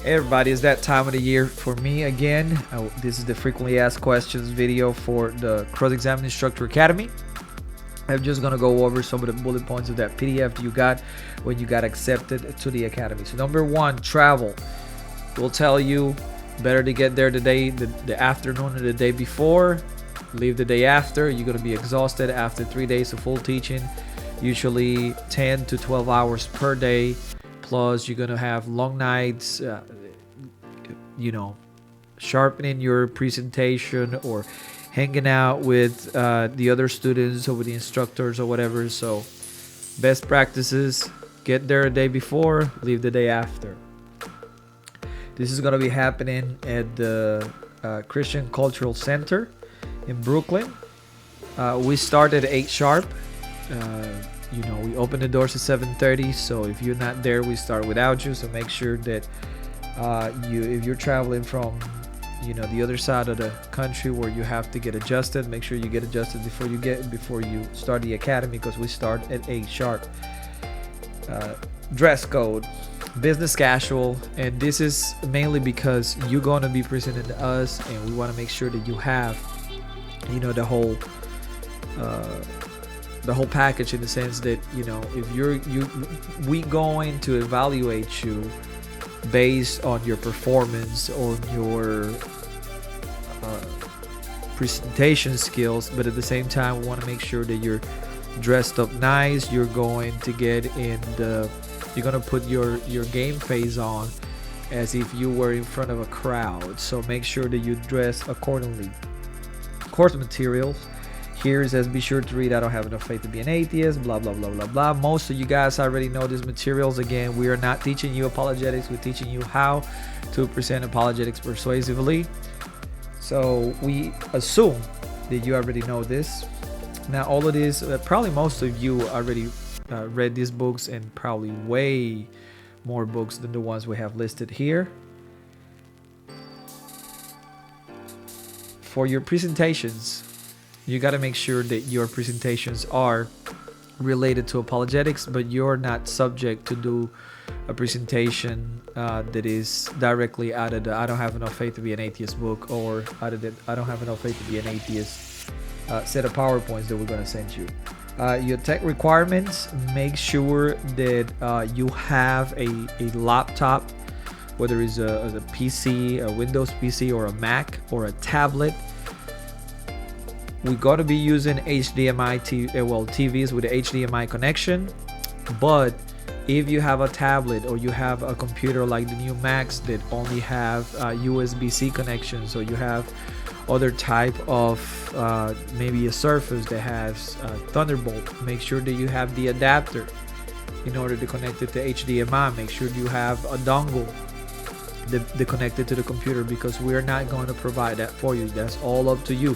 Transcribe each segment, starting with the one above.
Hey everybody, it's that time of the year for me again. This is the frequently asked questions video for the Cross-Examine Instructor Academy. I'm just gonna go over some of the bullet points of that PDF you got when you got accepted to the academy. So number one, travel. We'll tell you better to get there the afternoon or the day before. Leave the day after. You're gonna be exhausted after 3 days of full teaching, usually 10 to 12 hours per day. Plus, you're gonna have long nights, sharpening your presentation or hanging out with the other students or with the instructors or whatever. So, best practices: get there a day before, leave the day after. This is gonna be happening at the Christian Cultural Center in Brooklyn. We start at 8 sharp. We open the doors at 7:30, so if you're not there, we start without you. So make sure that if you're traveling from the other side of the country where you have to get adjusted, make sure you get adjusted before you start the academy, because we start at 8 sharp. Dress code: business casual, and this is mainly because you're going to be presenting to us, and we want to make sure that you have the whole package, in the sense that if we going to evaluate you based on your performance, on your presentation skills, but at the same time we want to make sure that you're dressed up nice. You're going to you're going to put your game face on as if you were in front of a crowd, so make sure that you dress accordingly. Course materials: here it says, be sure to read I Don't Have Enough Faith to Be an Atheist, blah blah blah blah blah. Most of you guys already know these materials. Again, we are not teaching you apologetics, we're teaching you how to present apologetics persuasively. So we assume that you already know this. Now all of this, probably most of you already read these books, and probably way more books than the ones we have listed here. For your presentations, you got to make sure that your presentations are related to apologetics, but you're not subject to do a presentation that is directly out of the I Don't Have Enough Faith to Be an Atheist book, or out of the I Don't Have Enough Faith to Be an Atheist set of PowerPoints that we're going to send you. Your tech requirements: make sure that you have a laptop, whether it's a PC, a Windows PC, or a Mac, or a tablet. We're going to be using HDMI TVs with the HDMI connection, but if you have a tablet or you have a computer like the new Macs that only have USB-C connections, or you have other type of maybe a Surface that has Thunderbolt, make sure that you have the adapter in order to connect it to HDMI. Make sure you have a dongle that connected to the computer, because we're not going to provide that for you. That's all up to you.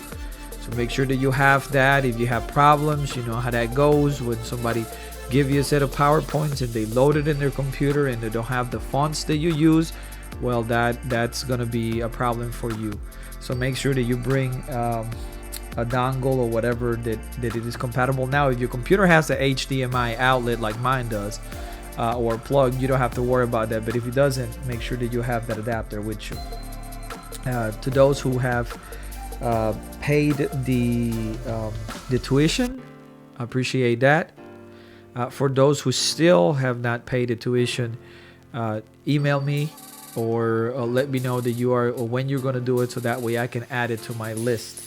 So make sure that you have that. If you have problems, you know how that goes when somebody give you a set of PowerPoints and they load it in their computer and they don't have the fonts that you use. Well, that's gonna be a problem for you. So make sure that you bring a dongle or whatever that it is compatible. Now, if your computer has a HDMI outlet like mine does, or plug, you don't have to worry about that. But if it doesn't, make sure that you have that adapter with you. To those who have paid the tuition, I appreciate that. For those who still have not paid the tuition, email me or let me know that you are, or when you're going to do it, so that way I can add it to my list.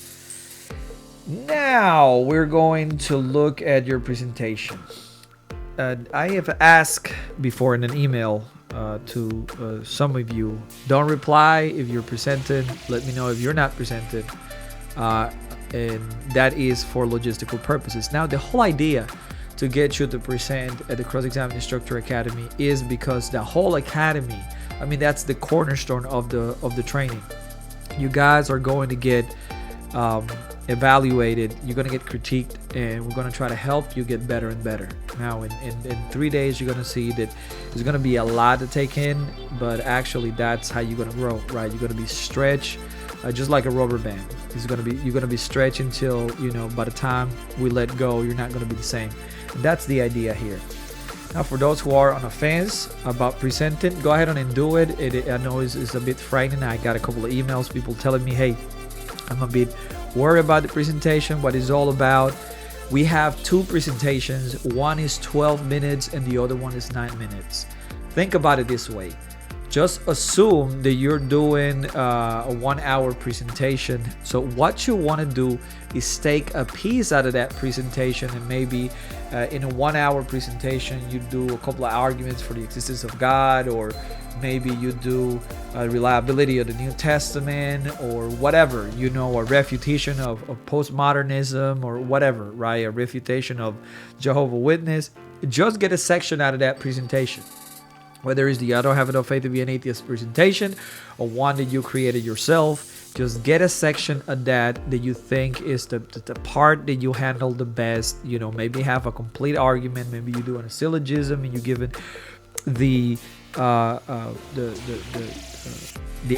Now we're going to look at your presentation. I have asked before in an email to some of you, don't reply if you're presented. Let me know if you're not presented, and that is for logistical purposes. Now, the whole idea to get you to present at the Cross-Examine Instructor Academy is because the whole academy, I mean, that's the cornerstone of the training. You guys are going to get evaluated, you're going to get critiqued, and we're going to try to help you get better and better. Now in 3 days, you're going to see that there's going to be a lot to take in, but actually that's how you're going to grow, right? You're going to be stretched just like a rubber band. You're going to be stretched until, by the time we let go, you're not going to be the same. And that's the idea here. Now, for those who are on the fence about presenting, go ahead on and do it. I know it's a bit frightening. I got a couple of emails, people telling me, hey, I'm a bit worried about the presentation, what it's all about. We have 2 presentations. One is 12 minutes and the other one is 9 minutes. Think about it this way. Just assume that you're doing a 1 hour presentation. So what you want to do is take a piece out of that presentation, and maybe in a 1 hour presentation you do a couple of arguments for the existence of God, or maybe you do a reliability of the New Testament, or whatever, you know, a refutation of postmodernism, or whatever, right? A refutation of Jehovah's Witness. Just get a section out of that presentation. Whether it's the I don't have enough faith to be an atheist presentation, or one that you created yourself, just get a section of that you think is the part that you handle the best. You know, maybe have a complete argument. Maybe you do a syllogism and you give it the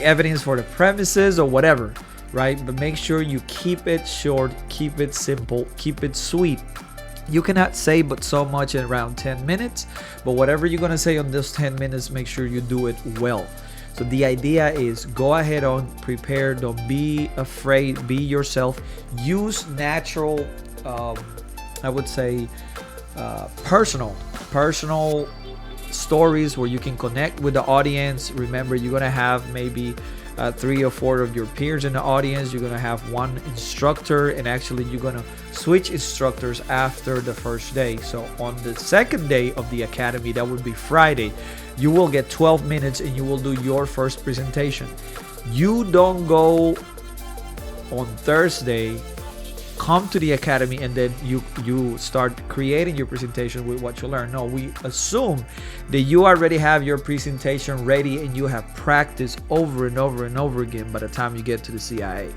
evidence for the premises or whatever, right? But make sure you keep it short, keep it simple, keep it sweet. You cannot say but so much in around 10 minutes, but whatever you're going to say on those 10 minutes, make sure you do it well. So the idea is go ahead on, prepare, don't be afraid, be yourself, use natural, I would say, personal stories where you can connect with the audience. Remember, you're going to have maybe 3 or 4 of your peers in the audience. You're going to have one instructor, and actually you're going to switch instructors after the first day. So on the second day of the academy, that would be Friday, you will get 12 minutes and you will do your first presentation. You don't go on Thursday, come to the academy, and then you start creating your presentation with what you learn. No, we assume that you already have your presentation ready and you have practiced over and over and over again by the time you get to the CIA.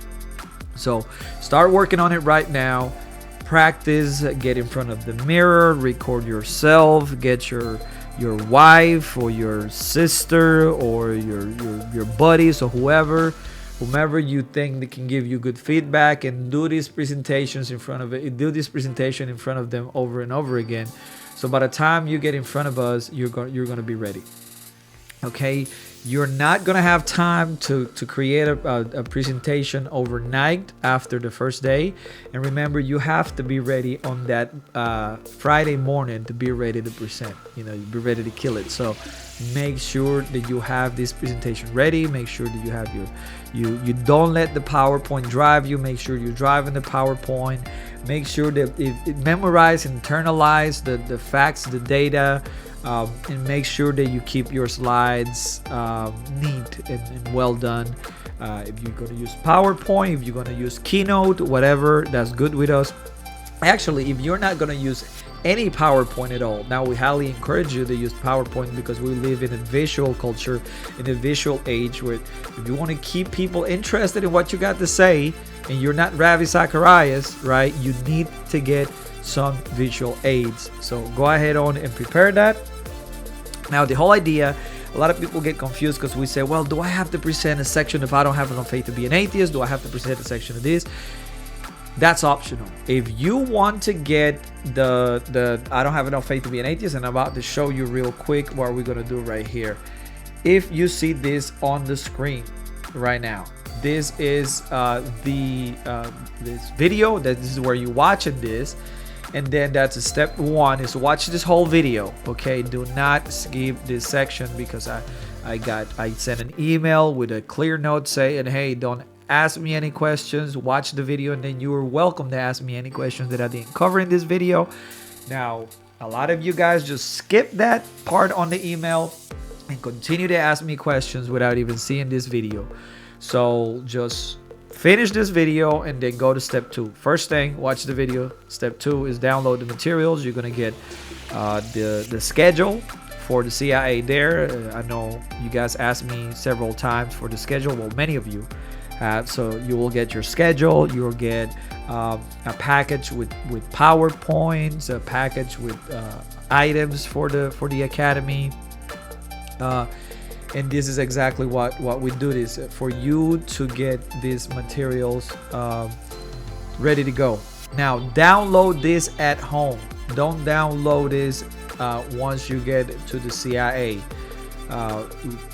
So start working on it right now. Practice, get in front of the mirror, record yourself, get your wife or your sister or your buddies or whomever you think that can give you good feedback, and do these presentations in front of it. Do this presentation in front of them over and over again. So by the time you get in front of us, you're going to be ready. Okay, you're not going to have time to create a presentation overnight after the first day. And remember, you have to be ready on that Friday morning to be ready to present. You know, be ready to kill it. So make sure that you have this presentation ready. Make sure that you have you don't let the PowerPoint drive you. Make sure you're driving the PowerPoint. Make sure that it memorize, internalize the facts, the data. And make sure that you keep your slides neat and well done. If you're going to use PowerPoint, if you're going to use Keynote, whatever, that's good with us. Actually, if you're not going to use any PowerPoint at all, now we highly encourage you to use PowerPoint, because we live in a visual culture, in a visual age, where if you want to keep people interested in what you got to say, and you're not Ravi Zacharias, right, you need to get some visual aids. So go ahead on and prepare that. Now, the whole idea, a lot of people get confused because we say, well, do I have to present a section if I don't have enough faith to be an atheist? Do I have to present a section of this? That's optional. If you want to get the I don't have enough faith to be an atheist, and I'm about to show you real quick what we're going to do right here. If you see this on the screen right now, this is this video. This is where you're watching this. And then that's step 1 is watch this whole video. Okay, do not skip this section, because I sent an email with a clear note saying, hey, don't ask me any questions, watch the video, and then you are welcome to ask me any questions that I didn't cover in this video. Now, a lot of you guys just skip that part on the email and continue to ask me questions without even seeing this video. So just finish this video and then go to step 2. First thing, watch the video. Step 2 is download the materials. You're gonna get the schedule for the CIA there. I know you guys asked me several times for the schedule. Well, many of you have. So you will get your schedule. You'll get a package with PowerPoints, a package with items for the academy. And this is exactly what we do this for you to get these materials ready to go. Now, download this at home. Don't download this once you get to the CIA.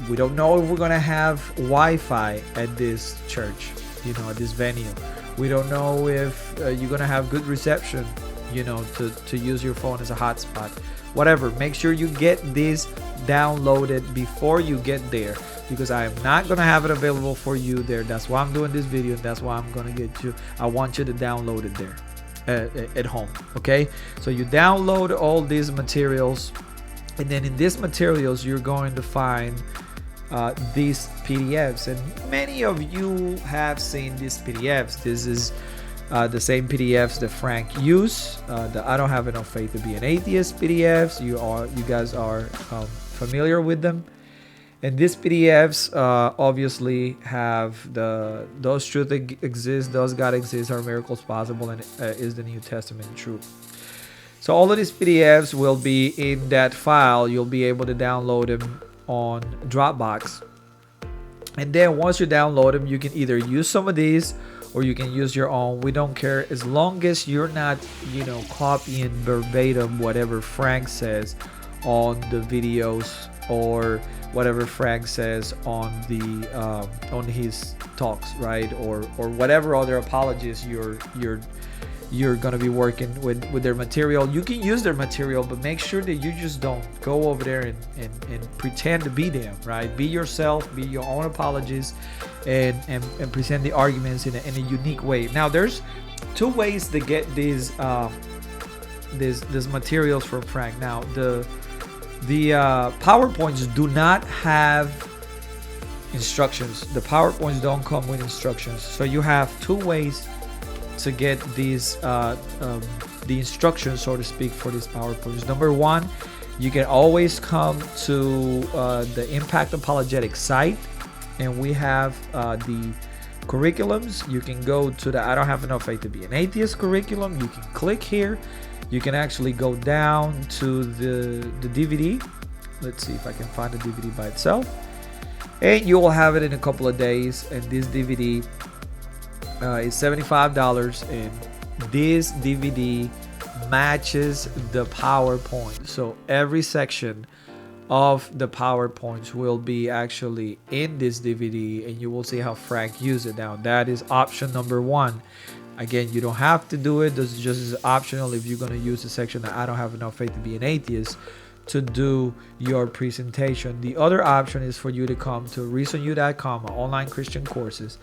We don't know if we're gonna have Wi-Fi at this church, at this venue. We don't know if you're gonna have good reception, to use your phone as a hotspot. Whatever, make sure you get this downloaded before you get there, because I am not gonna have it available for you there. That's why I'm doing this video, and that's why I'm gonna I want you to download it there at home. Okay, so you download all these materials, and then in these materials you're going to find these PDFs, and many of you have seen these PDFs. This is the same PDFs that Frank used, the I don't have enough faith to be an atheist PDFs. You guys are familiar with them, and these PDFs obviously have those truth exist, does God exist, are miracles possible, and is the New Testament true. So all of these PDFs will be in that file. You'll be able to download them on Dropbox, and then once you download them, you can either use some of these or you can use your own. We don't care, as long as you're not copying verbatim whatever Frank says on the videos, or whatever Frank says on his talks, right? Or whatever other apologists you're gonna be working with their material. You can use their material, but make sure that you just don't go over there and pretend to be them, right? Be yourself, be your own apologist, and present the arguments in a unique way. Now, there's two ways to get these materials from Frank. Now, the PowerPoints do not have instructions. The PowerPoints don't come with instructions. So you have two ways to get these the instructions, so to speak, for these PowerPoints. Number one, you can always come to the Impact Apologetics site, and we have the curriculums. You can go to the I don't have enough faith to be an atheist curriculum. You can click here. You can actually go down to the DVD. Let's see if I can find the DVD by itself, and you will have it in a couple of days. And this DVD is $75, and this DVD matches the PowerPoint. So every section of the PowerPoints will be actually in this DVD, and you will see how Frank used it. Now, that is option number one. Again, you don't have to do it. This is just optional if you're going to use the section that I don't have enough faith to be an atheist to do your presentation. The other option is for you to come to reasonu.com, online Christian courses,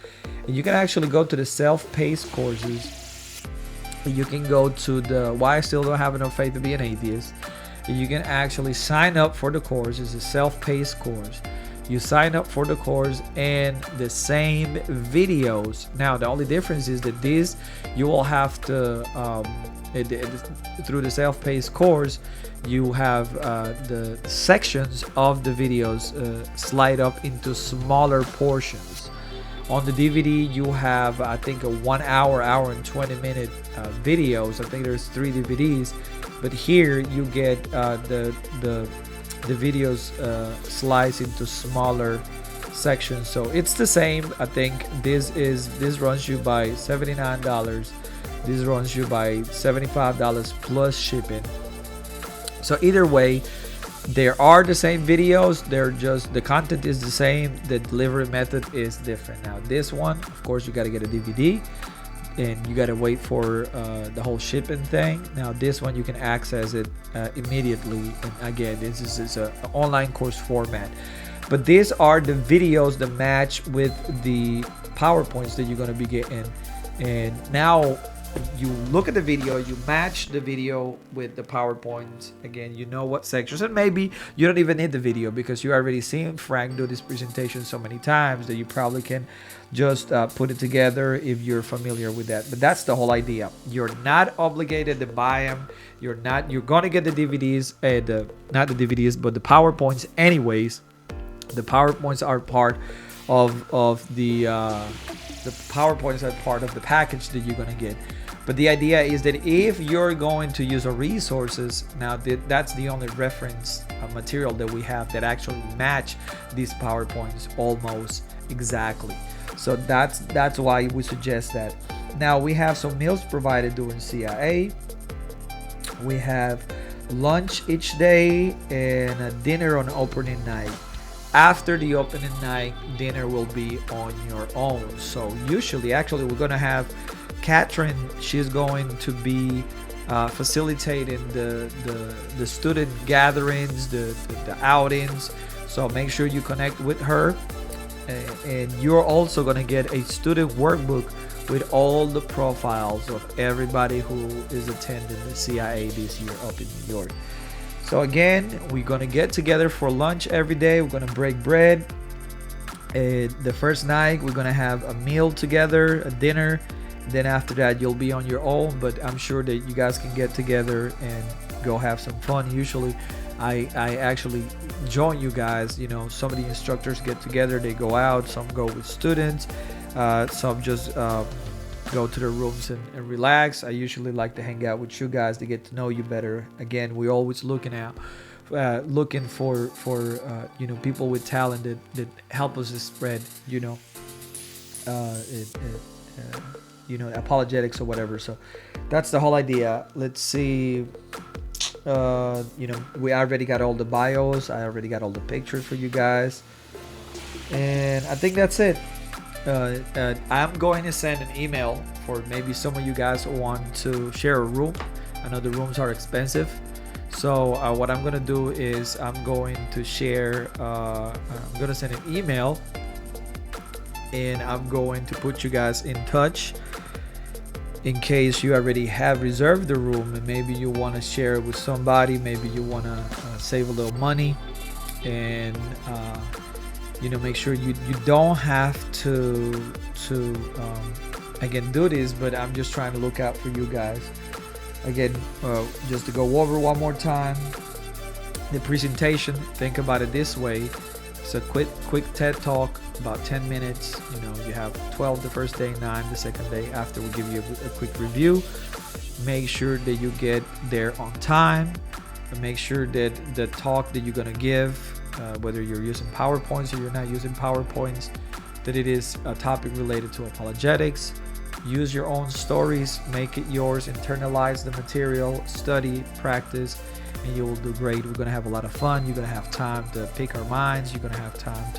and you can actually go to the self-paced courses. You can go to the why I still don't have enough faith to be an atheist. You can actually sign up for the course. It's a self-paced course. You sign up for the course and the same videos. Now, the only difference is that this, you will have to through the self-paced course, you have the sections of the videos slide up into smaller portions. On the DVD, you have, I think, a 1 hour and 20-minute videos. I think there's 3 DVDs, but here you get the videos sliced into smaller sections. So it's the same. I think this runs you by $79. This runs you by $75 plus shipping. So either way, there are the same videos. They're just, the content is the same. The delivery method is different. Now this one, of course, you got to get a DVD, and you got to wait for the whole shipping thing. Now this one, you can access it immediately. And again, this is an online course format. But these are the videos that match with the PowerPoints that you're going to be getting. And now you look at the video, you match the video with the PowerPoint. Again, you know what sections, and maybe you don't even need the video because you already seen Frank do this presentation so many times that you probably can just put it together if you're familiar with that. But that's the whole idea. You're not obligated to buy them. You're going to get the DVDs, not the DVDs, but the PowerPoints anyways. The PowerPoints are part of the PowerPoints are part of the package that you're going to get. But the idea is that if you're going to use our resources, now that's the only reference material that we have that actually match these PowerPoints almost exactly. So that's why we suggest that. Now we have some meals provided during CIA. We have lunch each day and a dinner on opening night. After the opening night, dinner will be on your own. So usually, actually, we're gonna have Catherine. She's going to be facilitating the student gatherings, the outings. So make sure you connect with her, and you're also gonna get a student workbook with all the profiles of everybody who is attending the CIA this year up in New York. So again, we're gonna get together for lunch every day. We're gonna break bread. The first night, we're gonna have a meal together, a dinner. Then after that, you'll be on your own. But I'm sure that you guys can get together and go have some fun. Usually, I actually join you guys. You know, some of the instructors get together. They go out. Some go with students. Some just go to their rooms and relax. I usually like to hang out with you guys to get to know you better. Again, we're always looking for you know, people with talent that help us to spread, you know, you know, apologetics or whatever. So that's the whole idea. Let's see. You know, we already got all the bios. I already got all the pictures for you guys, and I think that's it. I'm going to send an email for maybe some of you guys who want to share a room. I know the rooms are expensive. So what I'm going to do is I'm going to share, I'm going to send an email, and I'm going to put you guys in touch in case you already have reserved the room and maybe you want to share it with somebody. Maybe you want to save a little money, and you know, make sure you don't have to again do this, but I'm just trying to look out for you guys. Again, just to go over one more time the presentation. Think about it this way: it's a quick TED talk, about 10 minutes. You know, you have 12 the first day, 9 the second day. After, we'll give you a quick review. Make sure that you get there on time, and make sure that the talk that you're gonna give, whether you're using PowerPoints or you're not using PowerPoints, that it is a topic related to apologetics. Use your own stories, make it yours, internalize the material, study, practice, and you will do great. We're gonna have a lot of fun. You're gonna have time to pick our minds. You're gonna have time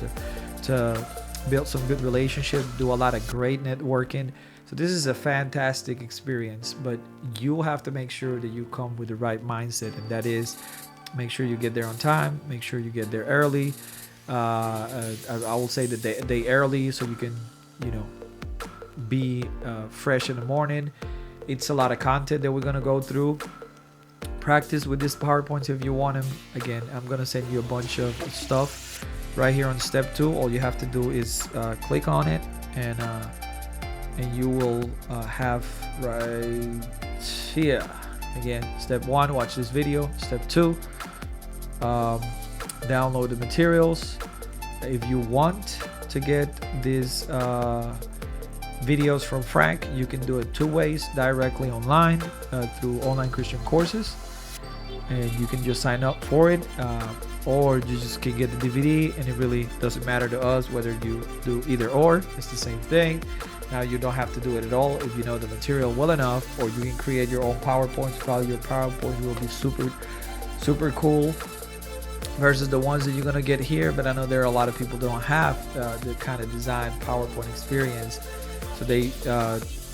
to build some good relationships, do a lot of great networking. So this is a fantastic experience, but you'll have to make sure that you come with the right mindset, and that is, make sure you get there on time. Make sure you get there early. I will say the day early, so you can, you know, be fresh in the morning. It's a lot of content that we're gonna go through. Practice with these PowerPoints if you want them. Again, I'm gonna send you a bunch of stuff right here on step 2. All you have to do is click on it, and you will have right here. Again, step 1, watch this video. Step 2, download the materials. If you want to get these videos from Frank, you can do it 2 ways: directly online through Online Christian Courses, and you can just sign up for it, or you just can get the DVD, and it really doesn't matter to us whether you do either or. It's the same thing. Now, you don't have to do it at all if you know the material well enough, or you can create your own PowerPoints. Probably your PowerPoint will be super cool versus the ones that you're gonna get here. But I know there are a lot of people that don't have the kind of design PowerPoint experience, so they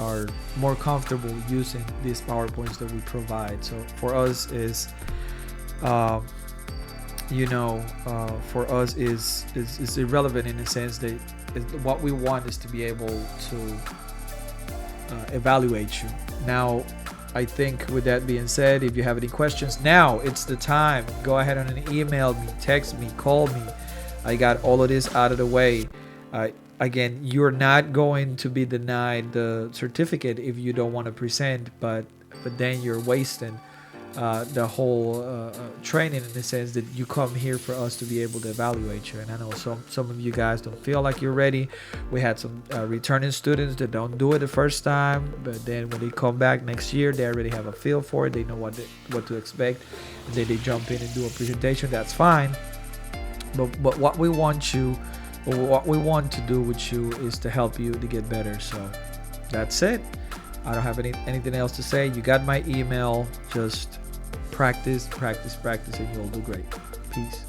are more comfortable using these PowerPoints that we provide. So for us is you know, for us is irrelevant in the sense that what we want is to be able to evaluate you. Now, I think with that being said, if you have any questions, now it's the time. Go ahead and email me, text me, call me. I got all of this out of the way. Again, you're not going to be denied the certificate if you don't want to present, but then you're wasting the whole training, in the sense that you come here for us to be able to evaluate you. And I know some of you guys don't feel like you're ready. We had some returning students that don't do it the first time, but then when they come back next year, they already have a feel for it. They know what to expect, and then they jump in and do a presentation. That's fine. But what we want to do with you is to help you to get better. So that's it. I don't have anything else to say. You got my email. Just practice, practice, practice, and you'll do great. Peace.